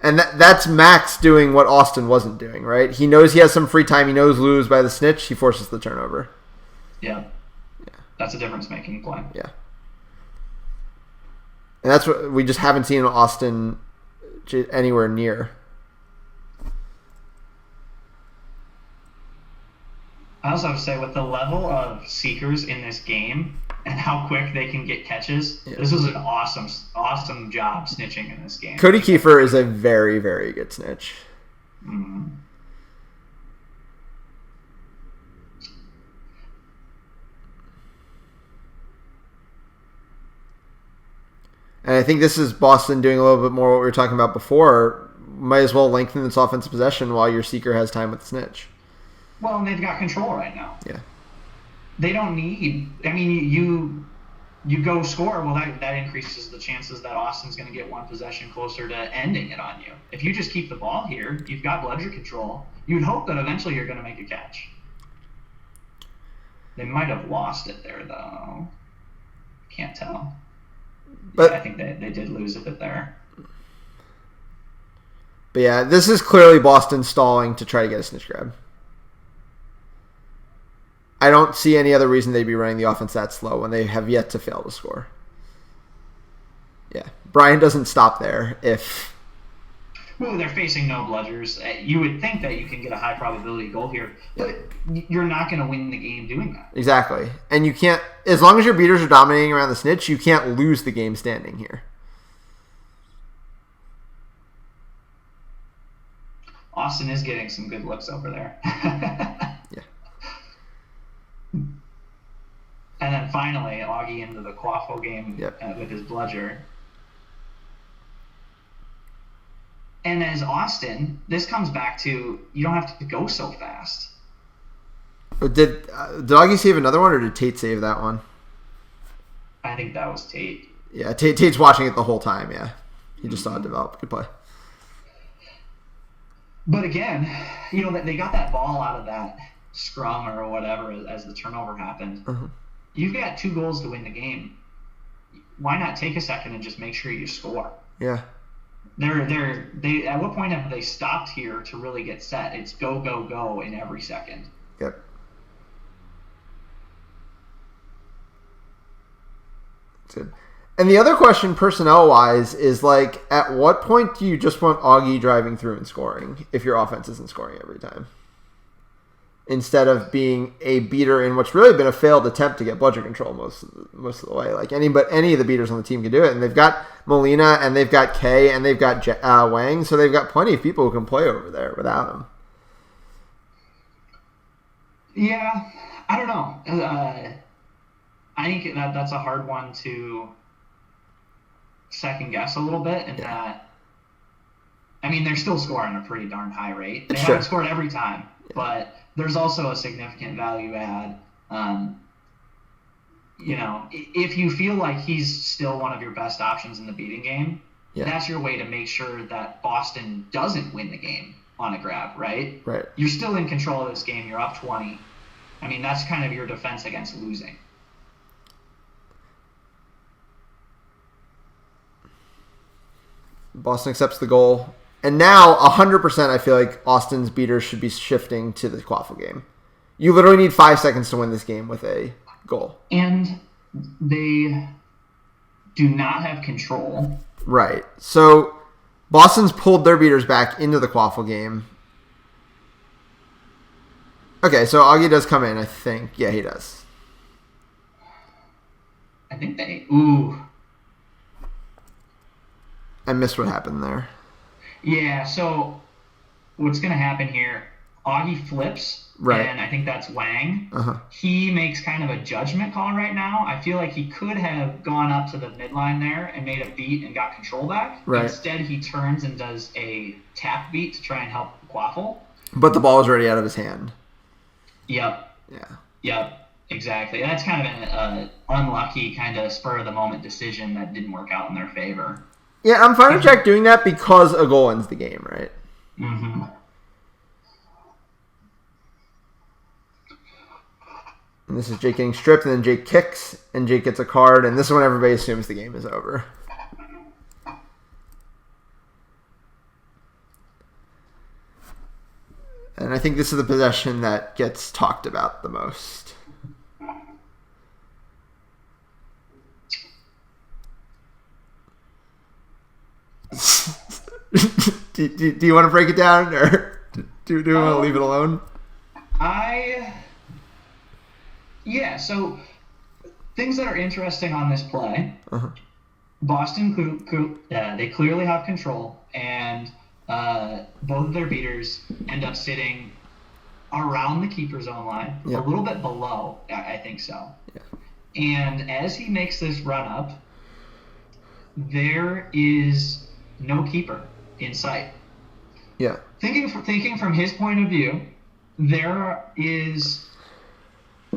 And that's Max doing what Austin wasn't doing, right? He knows he has some free time. He knows lose by the snitch. He forces the turnover. Yeah. That's a difference-making play. Yeah. And that's what we just haven't seen in Austin anywhere near. I also have to say, with the level of seekers in this game and how quick they can get catches, this was an awesome job snitching in this game. Cody Kiefer is a very, very good snitch. Mm-hmm. And I think this is Boston doing a little bit more what we were talking about before. Might as well lengthen this offensive possession while your seeker has time with the snitch. Well, and they've got control right now. Yeah. They don't need... you go score, well, that increases the chances that Austin's going to get one possession closer to ending it on you. If you just keep the ball here, you've got bludger control. You'd hope that eventually you're going to make a catch. They might have lost it there, though. Can't tell. But yeah, I think they did lose it there. But yeah, this is clearly Boston stalling to try to get a snitch grab. I don't see any other reason they'd be running the offense that slow when they have yet to fail to score. Yeah. Brian doesn't stop there if... Well, they're facing no bludgers. You would think that you can get a high probability goal here, but you're not going to win the game doing that. Exactly. And you can't... As long as your beaters are dominating around the snitch, you can't lose the game standing here. Austin is getting some good looks over there. Yeah. And then finally, Augie into the Quaffle game with his bludger. And as Austin, this comes back to you don't have to go so fast. Did Augie save another one, or did Tate save that one? I think that was Tate. Yeah, Tate's watching it the whole time, yeah. He just saw it develop. Good play. But again, they got that ball out of that scrum or whatever as the turnover happened. Uh-huh. You've got 2 goals to win the game. Why not take a second and just make sure you score? Yeah. They at what point have they stopped here to really get set? It's go, go, go in every second. Yep. That's good. And the other question, personnel-wise, is like, at what point do you just want Augie driving through and scoring if your offense isn't scoring every time? Instead of being a beater in what's really been a failed attempt to get bludger control most of the way. Like any of the beaters on the team can do it. And they've got Molina, and they've got Kay, and they've got Wang, so they've got plenty of people who can play over there without him. Yeah, I don't know. I think that's a hard one to second guess a little bit in that, I mean, they're still scoring a pretty darn high rate. They haven't scored every time, but there's also a significant value add. If you feel like he's still one of your best options in the beating game, that's your way to make sure that Boston doesn't win the game on a grab, right? Right. You're still in control of this game. You're up 20. I mean, that's kind of your defense against losing. Boston accepts the goal. And now, 100%, I feel like Austin's beaters should be shifting to the Quaffle game. You literally need 5 seconds to win this game with a goal. And they do not have control. Right. So, Boston's pulled their beaters back into the Quaffle game. Okay, so Augie does come in, I think. Yeah, he does. I think they... Ooh. I missed what happened there. Yeah, so what's going to happen here, Augie flips, and I think that's Wang. Uh-huh. He makes kind of a judgment call right now. I feel like he could have gone up to the midline there and made a beat and got control back. Right. Instead, he turns and does a tap beat to try and help Quaffle. But the ball was already out of his hand. Yep. Yeah. Yep, exactly. That's kind of an unlucky kind of spur-of-the-moment decision that didn't work out in their favor. Yeah, I'm fine with Jack doing that because a goal ends the game, right? Mm-hmm. And this is Jake getting stripped, and then Jake kicks, and Jake gets a card, and this is when everybody assumes the game is over. And I think this is the possession that gets talked about the most. do you want to break it down, or do you want to leave it alone? So things that are interesting on this play. Uh-huh. Boston, they clearly have control, and both of their beaters end up sitting around the keeper zone line, a little bit below, I think so. Yeah. And as he makes this run up, there is no keeper in sight. Yeah. Thinking from his point of view, there is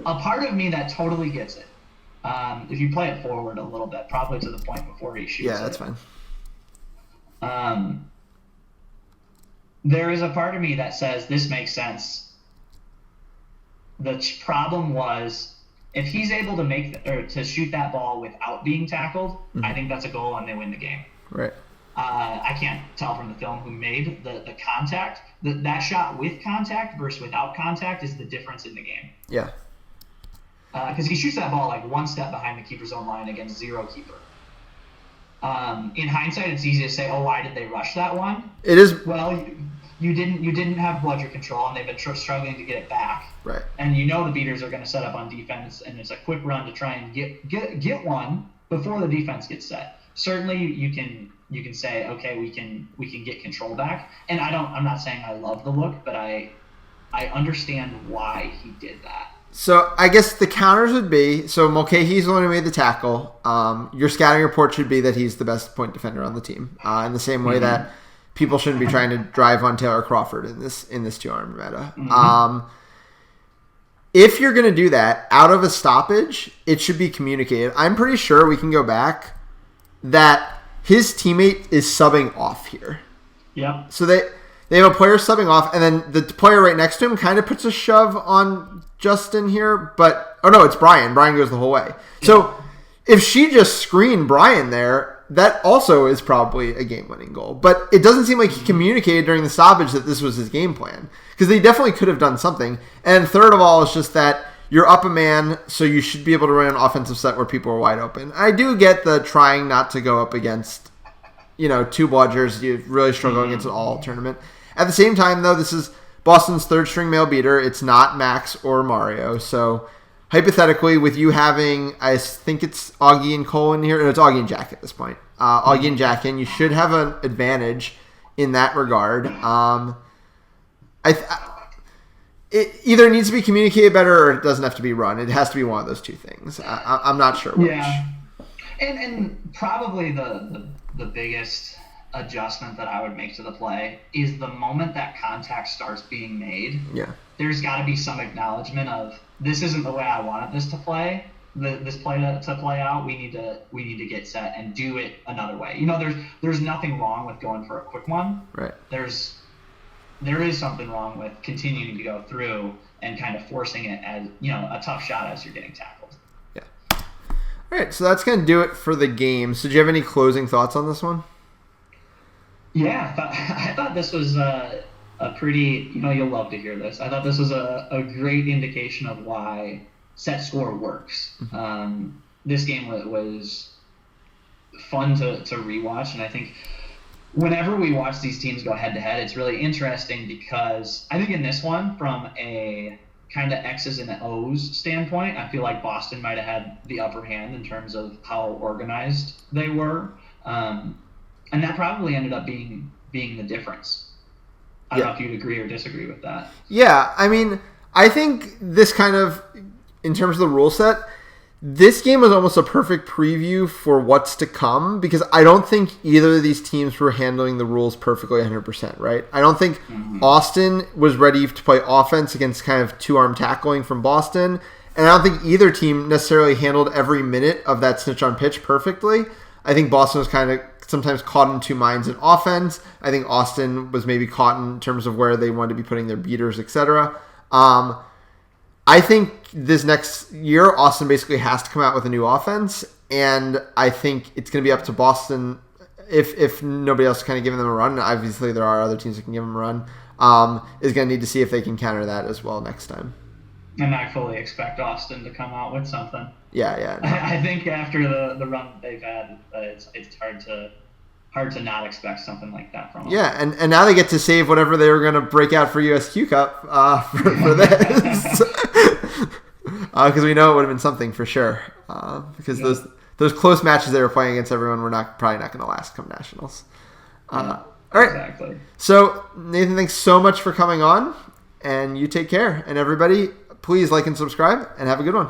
a part of me that totally gets it. If you play it forward a little bit, probably to the point before he shoots Yeah, that's fine. There is a part of me that says this makes sense. The problem was if he's able to to shoot that ball without being tackled, I think that's a goal and they win the game. Right. I can't tell from the film who made the contact. That shot with contact versus without contact is the difference in the game. Yeah. Because he shoots that ball like one step behind the keeper's own line against zero keeper. In hindsight, it's easy to say, "Oh, why did they rush that one?" It is. Well, you didn't have bludger control, and they've been struggling to get it back. Right. And the beaters are going to set up on defense, and it's a quick run to try and get one before the defense gets set. Certainly, you can say, okay, we can get control back. And I'm not saying I love the look, but I understand why he did that. So I guess the counters would be, so Mulcahy's the one who made the tackle. Your scouting report should be that he's the best point defender on the team. In the same way that people shouldn't be trying to drive on Taylor Crawford in this 2-arm meta. If you're going to do that out of a stoppage, it should be communicated. I'm pretty sure we can go back that his teammate is subbing off here. Yeah. So they have a player subbing off, and then the player right next to him kind of puts a shove on Justin here, but oh no, it's Brian. Brian goes the whole way. So if she just screened Brian there, that also is probably a game-winning goal. But it doesn't seem like he communicated during the stoppage that this was his game plan, because they definitely could have done something. And third of all, it's just that you're up a man, so you should be able to run an offensive set where people are wide open. I do get the trying not to go up against, two bludgers. You really struggle against an all tournament. At the same time, though, this is Boston's third-string male beater. It's not Max or Mario. So, hypothetically, with you having, I think it's Augie and Cole in here. No, it's Augie and Jack at this point. Augie and Jack in. You should have an advantage in that regard. It either needs to be communicated better or it doesn't have to be run. It has to be one of those two things. I'm not sure which. Yeah. And probably the biggest adjustment that I would make to the play is the moment that contact starts being made. Yeah. There's got to be some acknowledgement of this isn't the way I wanted this to play. This play to play out. We need to get set and do it another way. There's nothing wrong with going for a quick one. Right. There is something wrong with continuing to go through and kind of forcing it as a tough shot as you're getting tackled. Yeah. All right. So that's gonna do it for the game. So do you have any closing thoughts on this one? Yeah, I thought this was a pretty, you'll love to hear this. I thought this was a great indication of why set score works. This game was fun to rewatch, and I think whenever we watch these teams go head-to-head, it's really interesting because I think in this one, from a kind of X's and O's standpoint, I feel like Boston might have had the upper hand in terms of how organized they were. And that probably ended up being the difference. I don't know if you'd agree or disagree with that. Yeah, I mean, I think this kind of, in terms of the rule set, this game was almost a perfect preview for what's to come, because I don't think either of these teams were handling the rules perfectly 100%, right? I don't think Austin was ready to play offense against kind of two-arm tackling from Boston, and I don't think either team necessarily handled every minute of that snitch on pitch perfectly. I think Boston was kind of sometimes caught in two minds in offense. I think Austin was maybe caught in terms of where they wanted to be putting their beaters, etc. I think this next year, Austin basically has to come out with a new offense, and I think it's going to be up to Boston, if nobody else is kind of giving them a run. Obviously, there are other teams that can give them a run. Is going to need to see if they can counter that as well next time. And I fully expect Austin to come out with something. Yeah. No. I think after the run that they've had, it's hard to not expect something like that from them. Yeah, and now they get to save whatever they were going to break out for USQ Cup for this. Because we know it would have been something for sure. Because those close matches they were playing against everyone were probably not going to last come nationals. All right. Exactly. So, Nathan, thanks so much for coming on. And you take care. And everybody, please like and subscribe. And have a good one.